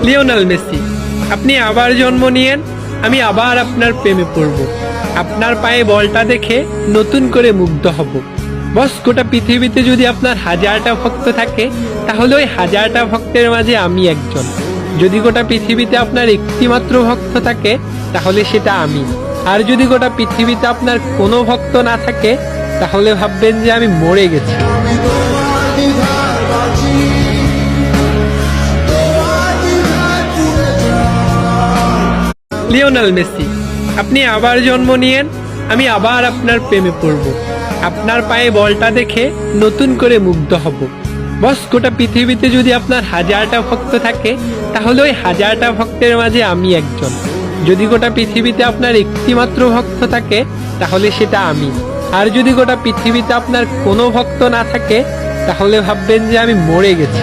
Lionel Messi, আপনি আবার জন্ম নিয়েন, আমি আবার আপনার প্রেমে পড়ব। আপনার পায়ে বলটা দেখে নতুন করে মুগ্ধ হব। বস, গোটা পৃথিবীতে যদি আপনার 1000টা ভক্ত থাকে, তাহলে ওই 1000টা ভক্তের মাঝে আমি একজন। যদি গোটা পৃথিবীতে আপনার একটি মাত্র ভক্ত থাকে, তাহলে সেটা আমি। আর যদি গোটা পৃথিবীতে আপনার কোনো ভক্ত না থাকে, তাহলে ভাববেন যে আমি মরে গেছি। লিওনেল মেসি, আপনি আবার জন্ম নিয়েন, আমি আবার আপনার প্রেমে পড়ব। আপনার পায়ে বলটা দেখে নতুন করে মুগ্ধ হব। বস, গোটা পৃথিবীতে যদি আপনার 1000টা ভক্ত থাকে, তাহলে ওই 1000টা ভক্তের মাঝে আমি একজন। যদি গোটা পৃথিবীতে আপনার একটি মাত্র ভক্ত থাকে, তাহলে সেটা আমি। আর যদি গোটা পৃথিবীতে আপনার কোনো ভক্ত না থাকে, তাহলে ভাববেন যে আমি মরে গেছি।